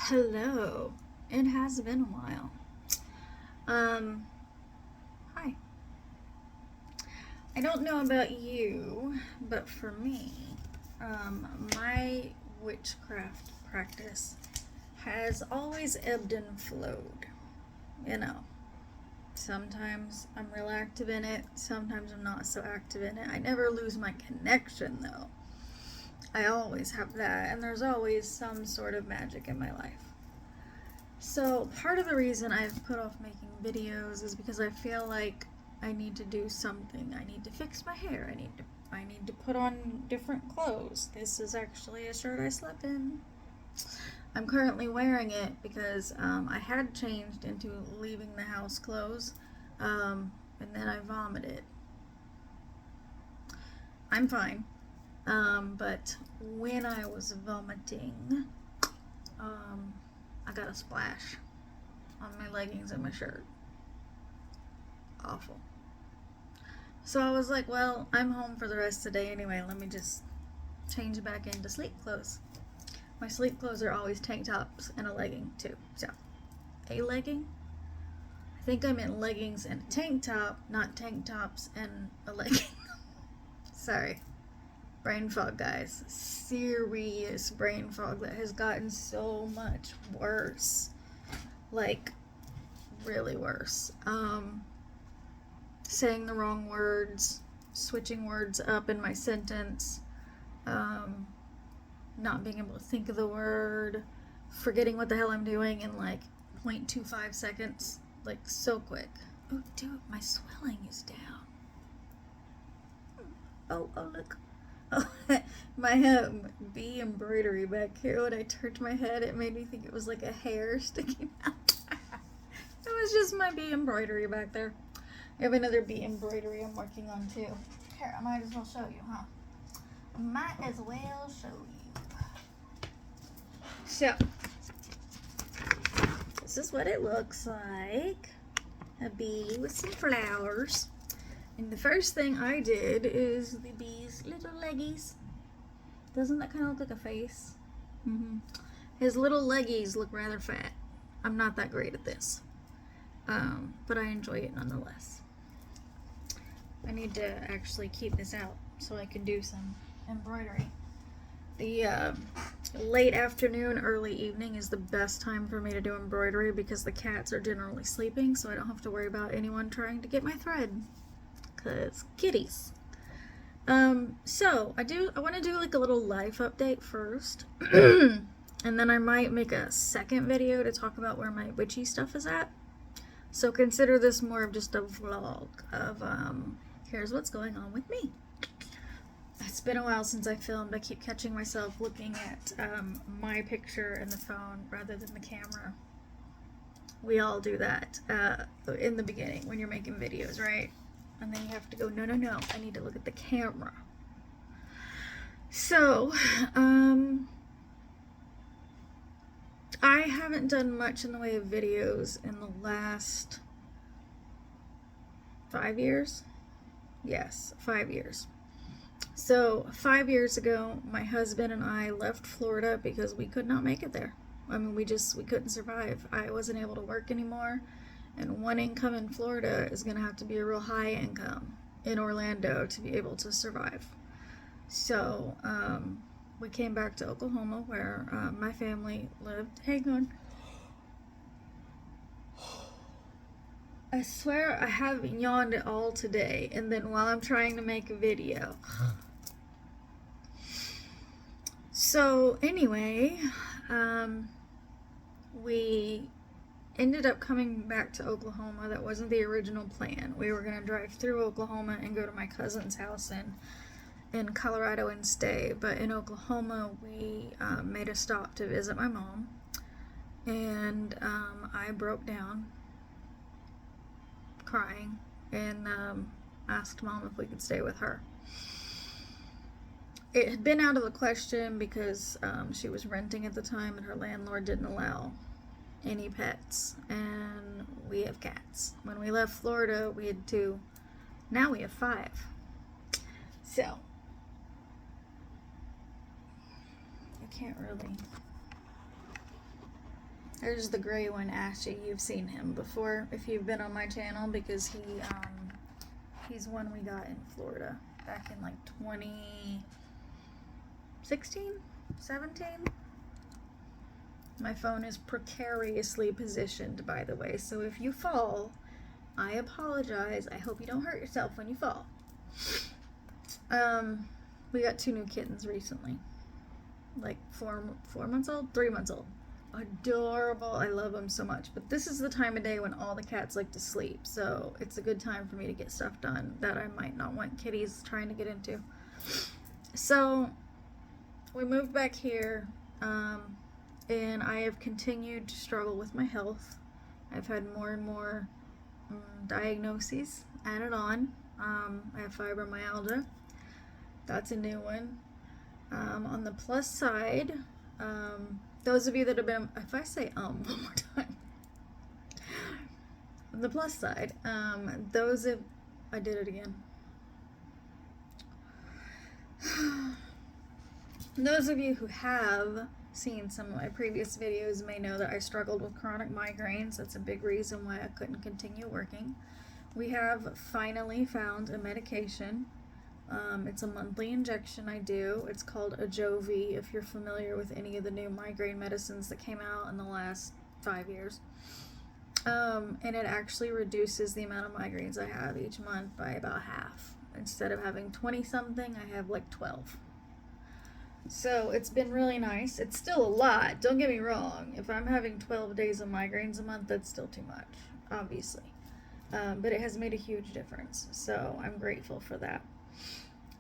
Hello. It has been a while. Hi. I don't know about you, but for me, my witchcraft practice has always ebbed and flowed. You know, sometimes I'm real active in it, sometimes I'm not so active in it. I never lose my connection though. I always have that, and there's always some sort of magic in my life. So, part of the reason I've put off making videos is because I feel like I need to do something. I need to fix my hair. I need to put on different clothes. This is actually a shirt I slept in. I'm currently wearing it because I had changed into leaving the house clothes, and then I vomited. I'm fine. But when I was vomiting, I got a splash on my leggings and my shirt. Awful. So I was like, well, I'm home for the rest of the day anyway. Let me just change back into sleep clothes. My sleep clothes are always tank tops and a legging too. So, a legging? I think I meant leggings and a tank top, not tank tops and a legging. Sorry. Brain fog, guys. Serious brain fog that has gotten so much worse. Like, really worse. Saying the wrong words, switching words up in my sentence, not being able to think of the word, forgetting what the hell I'm doing in like 0.25 seconds. Like, so quick. Oh, dude, my swelling is down. Oh, look. Oh, my bee embroidery back here, when I turned my head, it made me think it was like a hair sticking out. It was just my bee embroidery back there. I have another bee embroidery I'm working on too. Here, I might as well show you, huh? Might as well show you. So, this is what it looks like. A bee with some flowers. And the first thing I did is the bee's little leggies. Doesn't that kind of look like a face? Mm-hmm. His little leggies look rather fat. I'm not that great at this. But I enjoy it nonetheless. I need to actually keep this out so I can do some embroidery. The late afternoon, early evening is the best time for me to do embroidery because the cats are generally sleeping, so I don't have to worry about anyone trying to get my thread. Cause kitties. So I want to do like a little life update first, and then I might make a second video to talk about where my witchy stuff is at. So consider this more of just a vlog of here's what's going on with me. It's been a while since I filmed. I keep catching myself looking at my picture in the phone rather than the camera. We all do that in the beginning when you're making videos, right? And then you have to go, no, I need to look at the camera. So, I haven't done much in the way of videos in the last 5 years. Yes, 5 years. So, 5 years ago, my husband and I left Florida because we could not make it there. I mean, we couldn't survive. I wasn't able to work anymore. And one income in Florida is going to have to be a real high income in Orlando to be able to survive. So, we came back to Oklahoma where my family lived. Hang on. I swear I haven't yawned at all today, and then while I'm trying to make a video. So, anyway, we ended up coming back to Oklahoma. That wasn't the original plan. We were going to drive through Oklahoma and go to my cousin's house in Colorado and stay. But in Oklahoma, we made a stop to visit my mom. And I broke down crying and asked mom if we could stay with her. It had been out of the question because she was renting at the time and her landlord didn't allow any pets, and we have cats. When we left Florida, we had 2. Now we have 5. So, I can't really There's the gray one, Ashy. You've seen him before if you've been on my channel, because he's one we got in Florida back in like 2016, 17. My phone is precariously positioned, by the way, so if you fall, I apologize. I hope you don't hurt yourself when you fall. We got 2 new kittens recently, like 4 months old, 3 months old. Adorable. I love them so much. But this is the time of day when all the cats like to sleep, so it's a good time for me to get stuff done that I might not want kitties trying to get into. So we moved back here, and I have continued to struggle with my health. I've had more and more diagnoses added on. I have fibromyalgia. That's a new one. On the plus side, those of you that have been, if I say one more time, on the plus side, I did it again. Those of you who have seen some of my previous videos may know that I struggled with chronic migraines. That's a big reason why I couldn't continue working. We have finally found a medication. It's a monthly injection I do. It's called Ajovy, if you're familiar with any of the new migraine medicines that came out in the last 5 years. And it actually reduces the amount of migraines I have each month by about half. Instead of having 20 something, I have like 12. So it's been really nice. It's still a lot, don't get me wrong. If I'm having 12 days of migraines a month, that's still too much, obviously. But it has made a huge difference, so I'm grateful for that.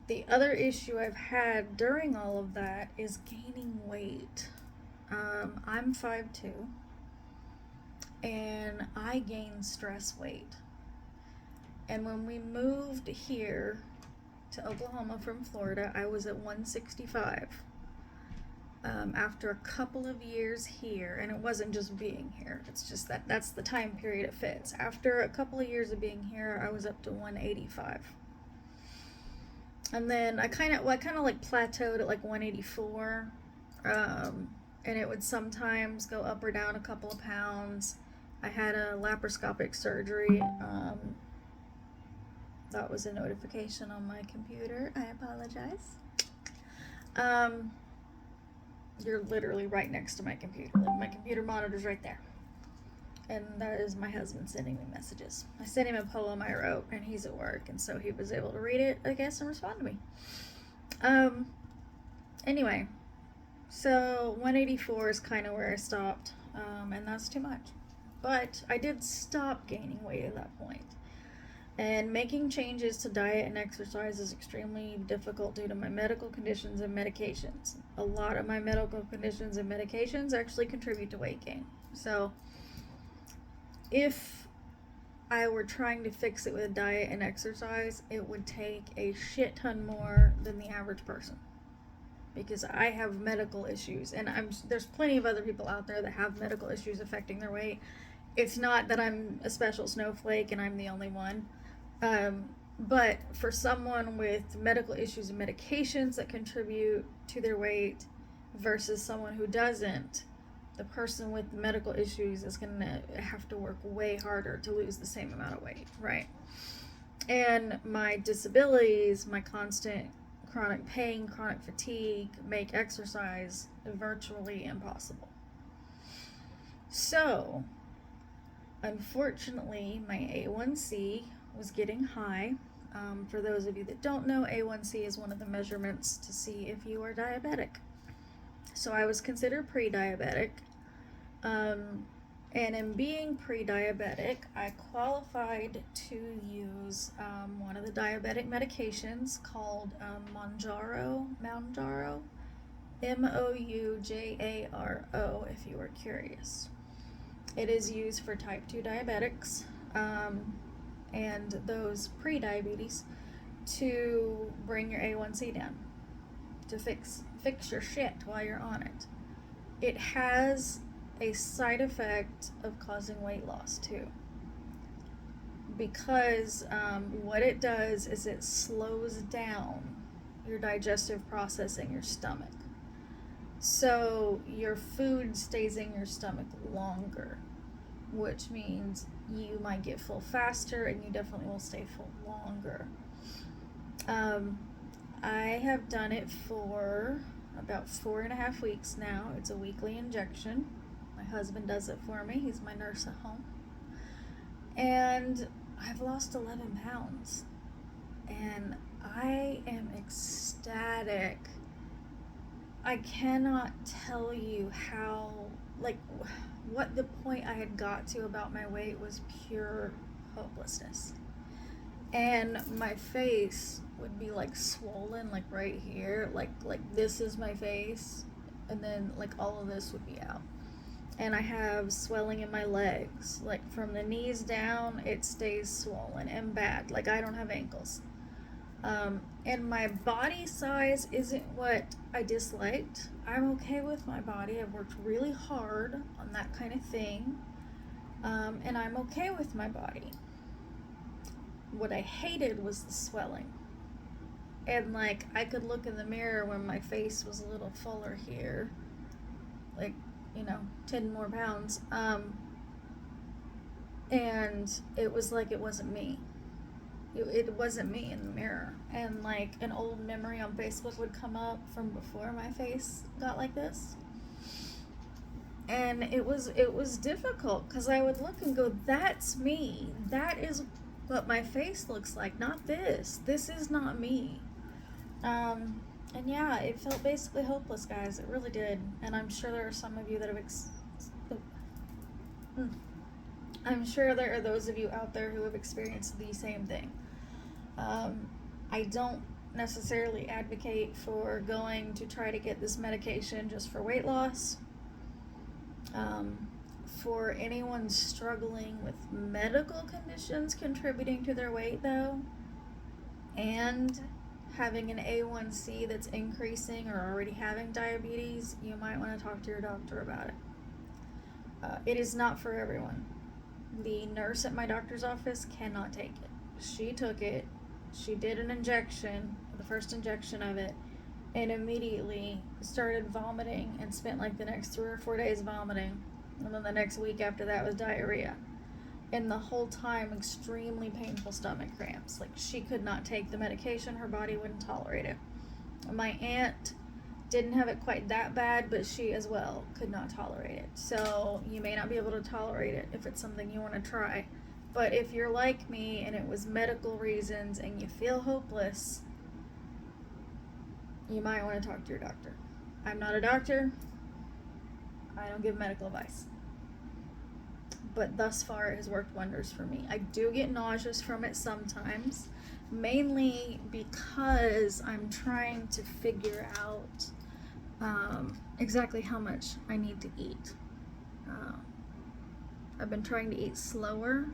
The other issue I've had during all of that is gaining weight. I'm 5'2", and I gain stress weight. And when we moved here to Oklahoma from Florida, I was at 165. After a couple of years here, and it wasn't just being here, it's just that's the time period it fits. After a couple of years of being here, I was up to 185. And then I kind of like plateaued at like 184, and it would sometimes go up or down a couple of pounds. I had a laparoscopic surgery. That was a notification on my computer. I apologize. You're literally right next to my computer. Like, my computer monitor's right there. And that is my husband sending me messages. I sent him a poem I wrote, and he's at work, and so he was able to read it, I guess, and respond to me. Anyway, so 184 is kind of where I stopped, and that's too much. But I did stop gaining weight at that point. And making changes to diet and exercise is extremely difficult due to my medical conditions and medications. A lot of my medical conditions and medications actually contribute to weight gain. So if I were trying to fix it with diet and exercise, it would take a shit ton more than the average person. Because I have medical issues, and there's plenty of other people out there that have medical issues affecting their weight. It's not that I'm a special snowflake and I'm the only one. But for someone with medical issues and medications that contribute to their weight versus someone who doesn't, the person with medical issues is going to have to work way harder to lose the same amount of weight, right? And my disabilities, my constant chronic pain, chronic fatigue, make exercise virtually impossible. So, unfortunately, my A1C was getting high. For those of you that don't know, A1C is one of the measurements to see if you are diabetic. So I was considered pre-diabetic, and in being pre-diabetic, I qualified to use one of the diabetic medications called Mounjaro, Mounjaro, if you are curious. It is used for type 2 diabetics, and those pre-diabetes, to bring your A1C down, to fix your shit while you're on it. It has a side effect of causing weight loss too, because what it does is it slows down your digestive process in your stomach. So your food stays in your stomach longer, which means you might get full faster and you definitely will stay full longer. I have done it for about 4.5 weeks now. It's a weekly injection. My husband does it for me. He's my nurse at home. And I've lost 11 pounds. And I am ecstatic. I cannot tell you how, like, what the point I had got to about my weight was pure hopelessness. And my face would be like swollen, like right here, like this is my face, and then like all of this would be out. And I have swelling in my legs, like from the knees down, it stays swollen and bad. Like I don't have ankles. And my body size isn't what I disliked. I'm okay with my body. I've worked really hard on that kind of thing. And I'm okay with my body. What I hated was the swelling. And like I could look in the mirror when my face was a little fuller here, like, 10 more pounds. And it was like it wasn't me. It wasn't me in the mirror. And like an old memory on Facebook would come up from before my face got like this. And it was difficult because I would look and go, that's me. That is what my face looks like, not this. This is not me. And yeah, it felt basically hopeless, guys. It really did. And I'm sure there are some of you that have I'm sure there are those of you out there who have experienced the same thing. I don't necessarily advocate for going to try to get this medication just for weight loss. For anyone struggling with medical conditions contributing to their weight, though, and having an A1C that's increasing or already having diabetes, you might want to talk to your doctor about it. It is not for everyone. The nurse at my doctor's office cannot take it. She took it, she did an injection, the first injection of it, and immediately started vomiting and spent like the next 3 or 4 days vomiting. And then the next week after that was diarrhea. And the whole time, extremely painful stomach cramps. Like, she could not take the medication. Her body wouldn't tolerate it. My aunt didn't have it quite that bad, but she as well could not tolerate it. So you may not be able to tolerate it if it's something you want to try. But if you're like me and it was medical reasons and you feel hopeless, you might want to talk to your doctor. I'm not a doctor. I don't give medical advice. But thus far it has worked wonders for me. I do get nauseous from it sometimes, mainly because I'm trying to figure out exactly how much I need to eat. I've been trying to eat slower.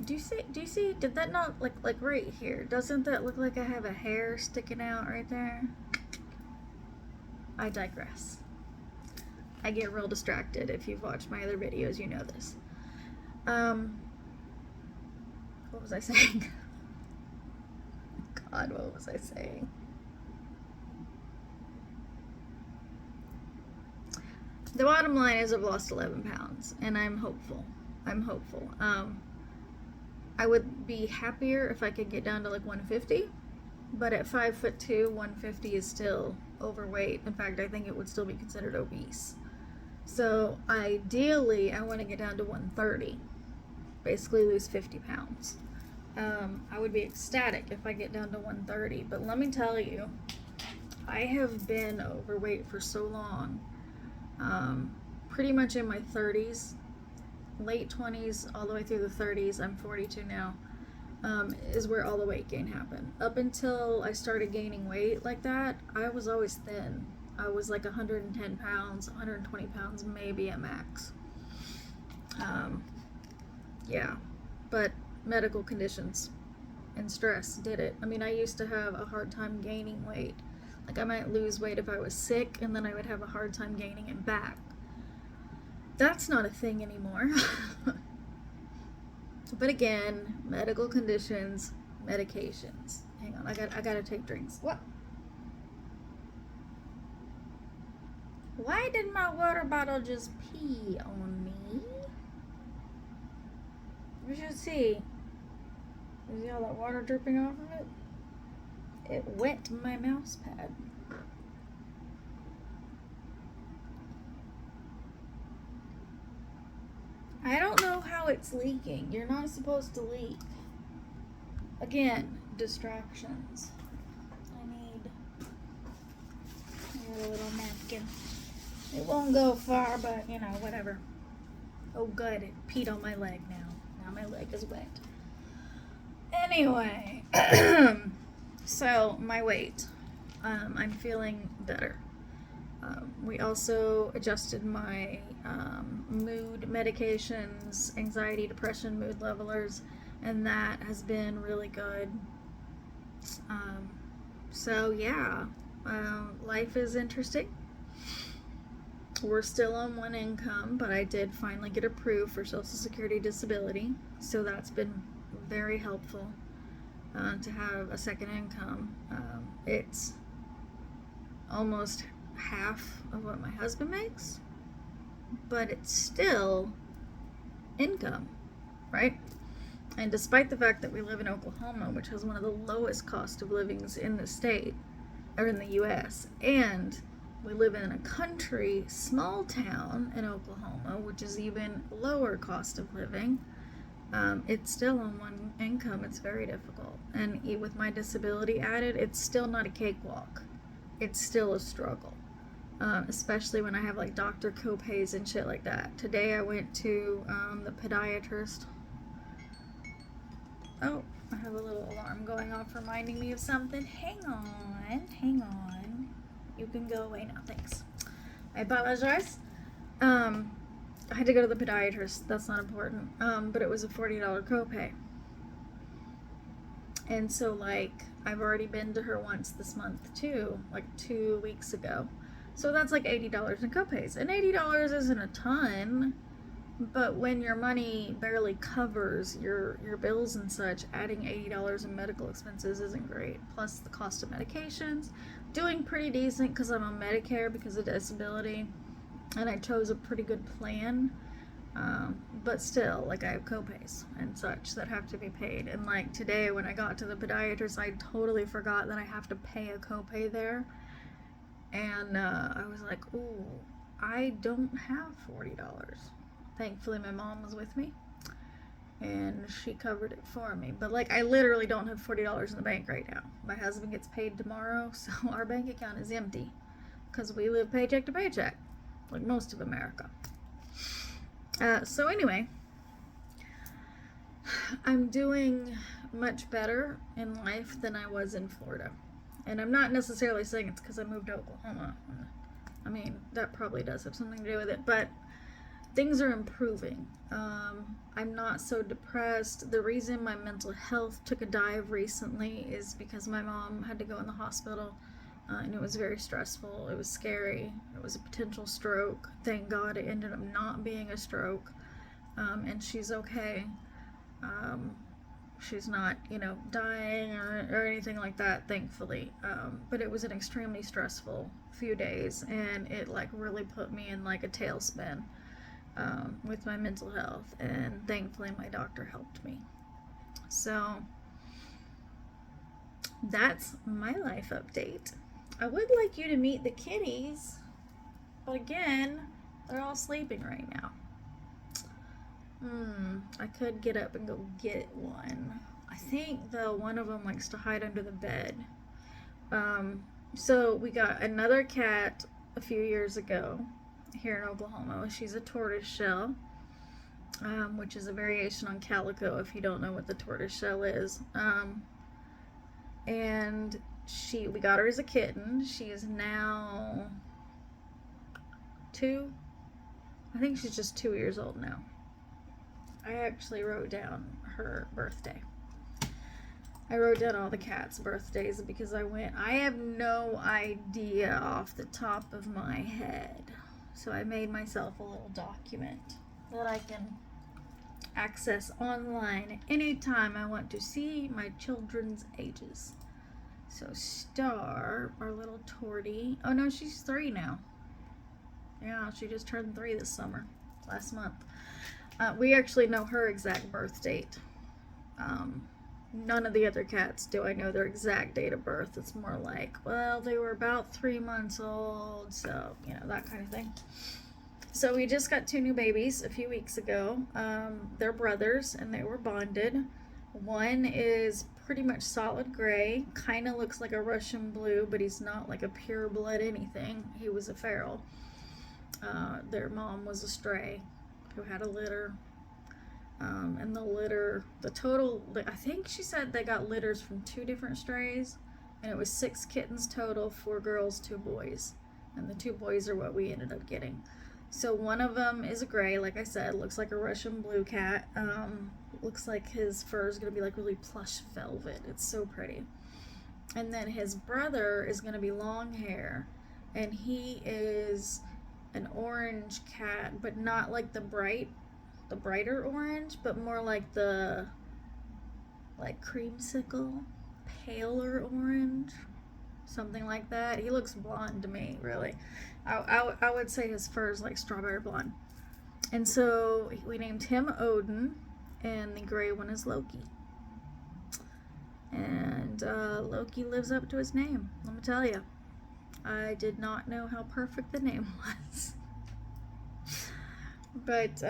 Do you see, did that not, like right here, doesn't that look like I have a hair sticking out right there? I digress. I get real distracted. If you've watched my other videos, you know this. What was I saying? God, what was I saying? The bottom line is I've lost 11 pounds, and I'm hopeful. I would be happier if I could get down to like 150, but at 5'2", 150 is still overweight. In fact, I think it would still be considered obese. So ideally, I want to get down to 130, basically lose 50 pounds. I would be ecstatic if I get down to 130, but let me tell you, I have been overweight for so long, pretty much in my 30s, late 20s, all the way through the 30s, I'm 42 now, is where all the weight gain happened. Up until I started gaining weight like that, I was always thin. I was like 110 pounds, 120 pounds, maybe at max. Yeah, but medical conditions and stress did it. I mean, I used to have a hard time gaining weight. Like, I might lose weight if I was sick, and then I would have a hard time gaining it back. That's not a thing anymore. But again, medical conditions, medications. Hang on, I gotta take drinks. What? Why did my water bottle just pee on me? You should see. You see all that water dripping off of it? It wet my mouse pad. I don't know how it's leaking. You're not supposed to leak. Again, distractions. I need a little napkin. It won't go far, but you know, whatever. Oh good, it peed on my leg now. Now my leg is wet. Anyway, so my weight. I'm feeling better. We also adjusted my mood medications, anxiety, depression, mood levelers, and that has been really good. So yeah, life is interesting. We're still on one income, but I did finally get approved for Social Security disability, so that's been very helpful to have a second income. It's almost half of what my husband makes, but it's still income, right? And despite the fact that we live in Oklahoma, which has one of the lowest cost of livings in the state, or in the U.S., and we live in a country, small town in Oklahoma, which is even lower cost of living, it's still on one income. It's very difficult. And with my disability added, it's still not a cakewalk. It's still a struggle. Especially when I have like doctor copays and shit like that. Today I went to the podiatrist. Oh, I have a little alarm going off reminding me of something. Hang on. You can go away now, thanks. I apologize. I had to go to the podiatrist. That's not important. But it was a $40 copay. And so, like, I've already been to her once this month, too. Like, 2 weeks ago. So that's like $80 in copays. And $80 isn't a ton. But when your money barely covers your bills and such, adding $80 in medical expenses isn't great. Plus the cost of medications. Doing pretty decent because I'm on Medicare because of disability. And I chose a pretty good plan. But still, like, I have copays and such that have to be paid. And like today when I got to the podiatrist, I totally forgot that I have to pay a copay there. And I was like, ooh, I don't have $40. Thankfully my mom was with me and she covered it for me. But like, I literally don't have $40 in the bank right now. My husband gets paid tomorrow, so our bank account is empty because we live paycheck to paycheck, like most of America. So anyway, I'm doing much better in life than I was in Florida. And I'm not necessarily saying it's because I moved to Oklahoma. I mean, that probably does have something to do with it, but things are improving. I'm not so depressed. The reason my mental health took a dive recently is because my mom had to go in the hospital, and it was very stressful. It was scary. It was a potential stroke. Thank God it ended up not being a stroke, and she's okay. She's not, dying or anything like that, thankfully. But it was an extremely stressful few days, and it like really put me in like a tailspin with my mental health. And thankfully, my doctor helped me. So that's my life update. I would like you to meet the kitties, but again, they're all sleeping right now. I could get up and go get one. I think, though, one of them likes to hide under the bed. So we got another cat a few years ago here in Oklahoma. She's a tortoiseshell, which is a variation on calico, if you don't know what the tortoiseshell is. And we got her as a kitten. She is now 2. I think she's just 2 years old now. I actually wrote down her birthday. I wrote down all the cats' birthdays because I have no idea off the top of my head. So I made myself a little document that I can access online anytime I want to see my children's ages. So Star, our little tortie. Oh no, she's 3 now. Yeah, she just turned 3 this summer, last month. We actually know her exact birth date. None of the other cats do I know their exact date of birth. It's more like, well, they were about 3 months old, so, you know, that kind of thing. So we just got 2 new babies a few weeks ago. They're brothers, and they were bonded. One is pretty much solid gray, kind of looks like a Russian blue, but he's not like a pure blood anything. He was a feral. Their mom was a stray who had a litter. And the litter, the total, I think she said they got litters from 2 different strays, and it was 6 kittens total, 4 girls, 2 boys. And the 2 boys are what we ended up getting. So one of them is a gray, like I said, looks like a Russian blue cat. Looks like his fur is going to be like really plush velvet. It's so pretty. And then his brother is going to be long hair, and he is an orange cat, but not like the brighter orange, but more like the creamsicle, paler orange, something like that. He looks blonde to me, really. I would say his fur is like strawberry blonde. And so we named him Odin, and the gray one is Loki. And Loki lives up to his name, let me tell you. I did not know how perfect the name was. But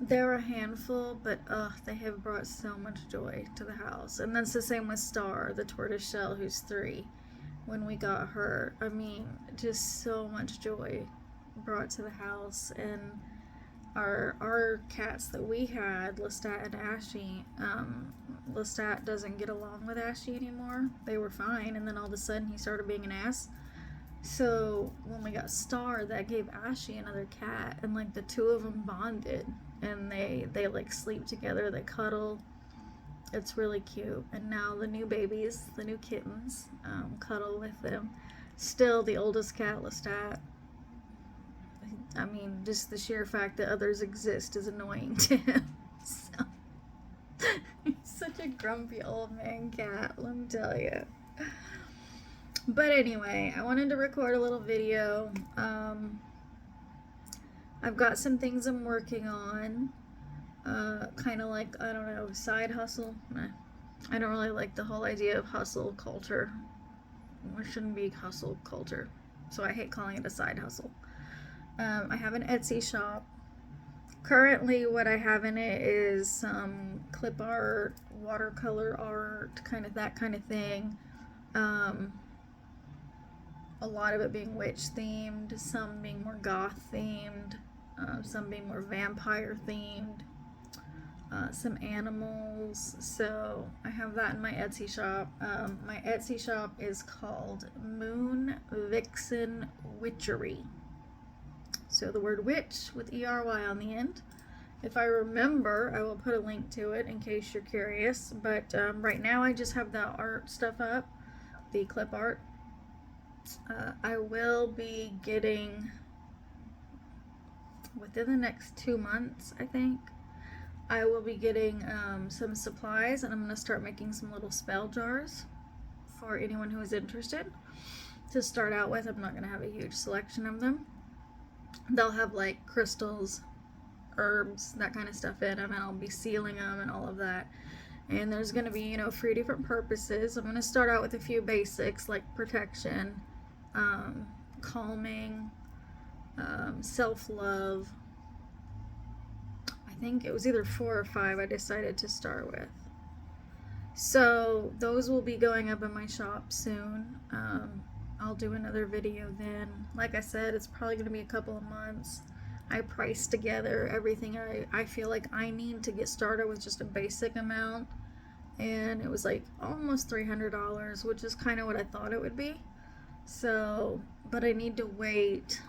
they're a handful, but they have brought so much joy to the house. And that's the same with Star, the tortoiseshell, who's 3. When we got her, I mean, just so much joy brought to the house. And our cats that we had, Lestat and Ashy, Lestat doesn't get along with Ashy anymore. They were fine, and then all of a sudden he started being an ass. So when we got Star, that gave Ashy another cat, and like the 2 of them bonded, and they like sleep together, they cuddle. It's really cute. And now the new babies, the new kittens, cuddle with them. Still, the oldest cat, Lestat, I mean, just the sheer fact that others exist is annoying to him. So, he's such a grumpy old man cat, let me tell you. But anyway, I wanted to record a little video. I've got some things I'm working on. Kind of like, I don't know, side hustle. I don't really like the whole idea of hustle culture. There shouldn't be hustle culture. So I hate calling it a side hustle. I have an Etsy shop. Currently what I have in it is some clip art, watercolor art, kind of that kind of thing. A lot of it being witch themed, some being more goth themed, some being more vampire themed, some animals. So I have that in my Etsy shop. My Etsy shop is called Moon Vixen Witchery. So the word witch with E-R-Y on the end. If I remember, I will put a link to it in case you're curious. But right now I just have the art stuff up, the clip art. I will be getting, within the next 2 months, I think, I will be getting some supplies, and I'm going to start making some little spell jars for anyone who is interested. To start out with, I'm not going to have a huge selection of them. They'll have like crystals, herbs, that kind of stuff in them, and I'll be sealing them and all of that. And there's going to be, 3 different purposes. I'm going to start out with a few basics like protection, calming, self-love. I think it was either 4 or 5 I decided to start with. So those will be going up in my shop soon. I'll do another video then. Like I said, it's probably going to be a couple of months. I priced together everything I feel like I need to get started with just a basic amount. And it was like almost $300, which is kind of what I thought it would be. So, but I need to wait.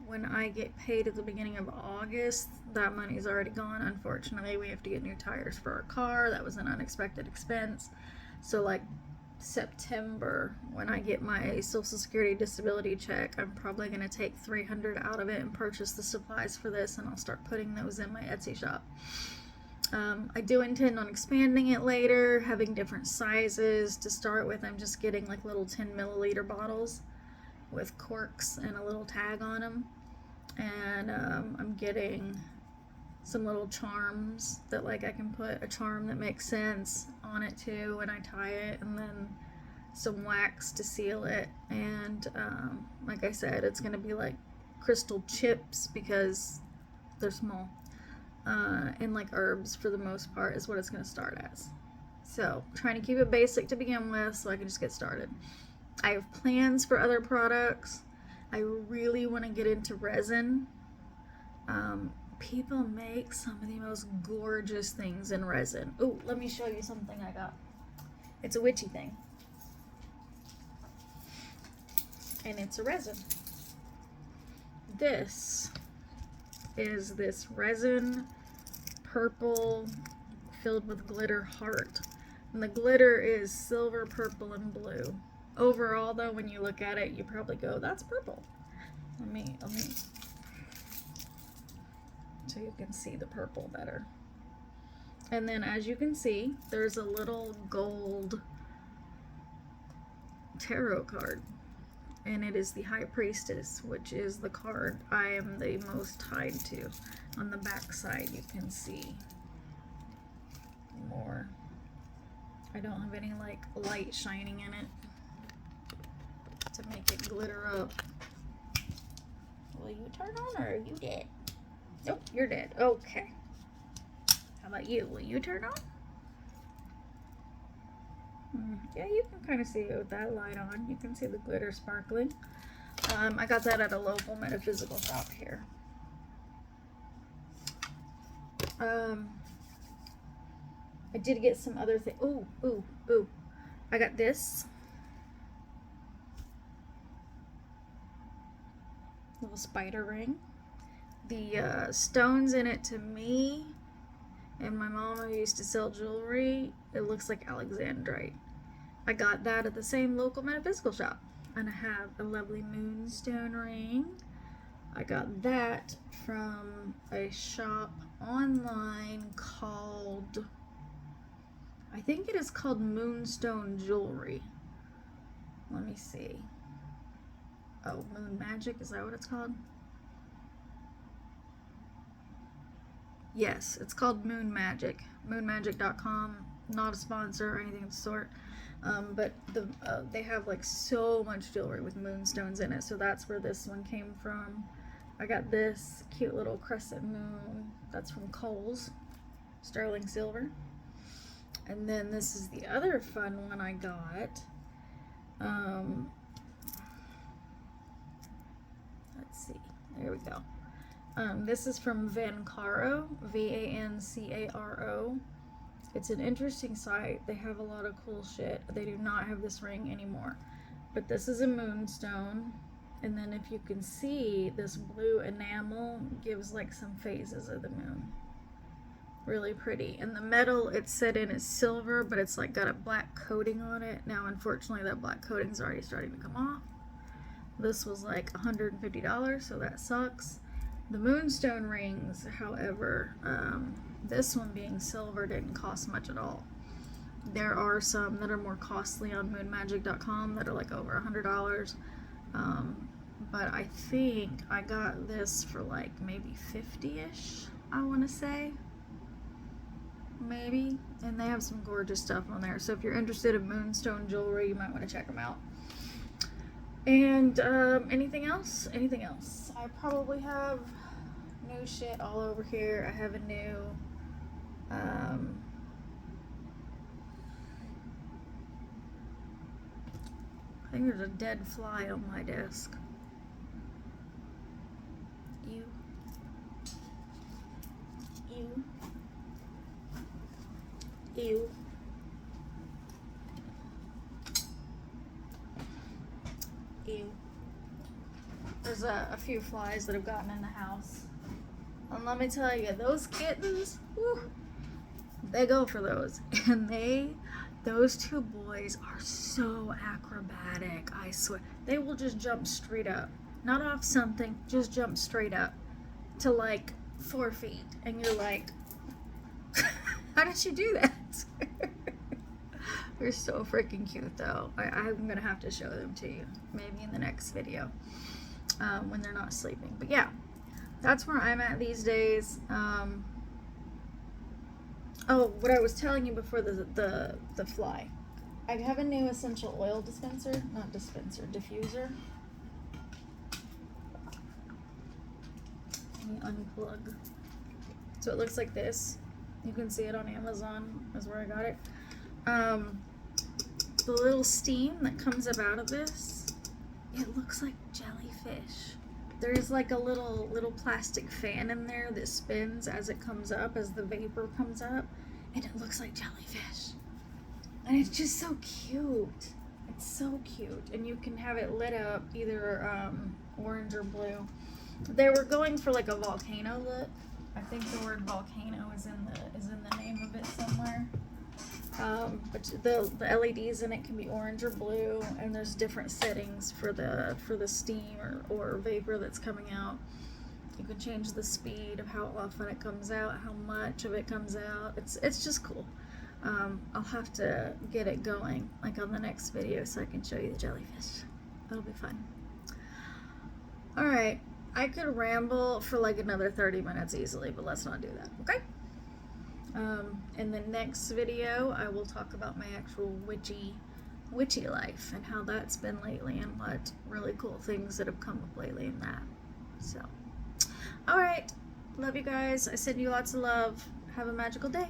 When I get paid at the beginning of August, that money's already gone. Unfortunately, we have to get new tires for our car. That was an unexpected expense. So like September, when I get my Social Security disability check, I'm probably going to take $300 out of it and purchase the supplies for this, and I'll start putting those in my Etsy shop. I do intend on expanding it later, having different sizes. To start with, I'm just getting like little 10 milliliter bottles, with corks and a little tag on them. And I'm getting some little charms that like I can put a charm that makes sense on it too when I tie it, and then some wax to seal it. And like I said, it's gonna be like crystal chips because they're small, and like herbs for the most part is what it's gonna start as. So trying to keep it basic to begin with so I can just get started. I have plans for other products. I really want to get into resin. People make some of the most gorgeous things in resin. Oh, let me show you something I got. It's a witchy thing. And it's a resin. This is this resin purple filled with glitter heart. And the glitter is silver, purple, and blue. Overall, though, when you look at it, you probably go, that's purple. Let me, so you can see the purple better. And then, as you can see, there's a little gold tarot card. And it is the High Priestess, which is the card I am the most tied to. On the back side, you can see more. I don't have any, like, light shining in it to make it glitter up. Will you turn on, or are you dead? Nope, you're dead. Okay. How about you? Will you turn on? Yeah, you can kind of see it with that light on. You can see the glitter sparkling. I got that at a local metaphysical shop here. I did get some other things. Ooh. I got this. Little spider ring. The stones in it, to me, and my mama used to sell jewelry, it looks like alexandrite. I got that at the same local metaphysical shop. And I have a lovely moonstone ring. I got that from a shop online called, I think it is called Moonstone Jewelry. Let me see. Oh, Moon Magic, is that what it's called? Yes, it's called Moon Magic. Moonmagic.com, not a sponsor or anything of the sort. But they have like so much jewelry with moonstones in it, so that's where this one came from. I got this cute little crescent moon. That's from Kohl's, sterling silver. And then this is the other fun one I got. Let's see. There we go. This is from Vancaro, Vancaro. It's an interesting site. They have a lot of cool shit. They do not have this ring anymore. But this is a moonstone. And then if you can see, this blue enamel gives like some phases of the moon. Really pretty. And the metal it's set in is silver, but it's like got a black coating on it. Now, unfortunately, that black coating's already starting to come off. This was like $150, so that sucks. The moonstone rings, however, this one being silver didn't cost much at all. There are some that are more costly on moonmagic.com that are like over $100. But I think I got this for like maybe 50-ish, I want to say. Maybe. And they have some gorgeous stuff on there. So if you're interested in moonstone jewelry, you might want to check them out. And anything else? Anything else? I probably have new shit all over here. I have a new I think there's a dead fly on my desk. Ew. There's a few flies that have gotten in the house. And let me tell you, those kittens, whew, they go for those. And those two boys are so acrobatic, I swear. They will just jump straight up. Not off something, just jump straight up to like 4 feet. And you're like, how did you do that? They're so freaking cute though. I'm gonna have to show them to you, maybe in the next video, when they're not sleeping. But yeah, that's where I'm at these days. Oh, what I was telling you before the fly. I have a new essential oil diffuser. Let me unplug. So it looks like this. You can see it on Amazon, is where I got it. The little steam that comes up out of this, it looks like jellyfish. There's like a little plastic fan in there that spins as it comes up, as the vapor comes up, and it looks like jellyfish. And it's just so cute. It's so cute. And you can have it lit up either orange or blue. They were going for like a volcano look. I think the word volcano is in the name of it somewhere. But the LEDs in it can be orange or blue, and there's different settings for the steam or vapor that's coming out. You can change the speed of how often it comes out, how much of it comes out. It's just cool. I'll have to get it going like on the next video so I can show you the jellyfish. That'll be fun. All right, I could ramble for like another 30 minutes easily, but let's not do that, okay? In the next video, I will talk about my actual witchy life and how that's been lately and what really cool things that have come up lately in that. So, all right, love you guys. I send you lots of love. Have a magical day.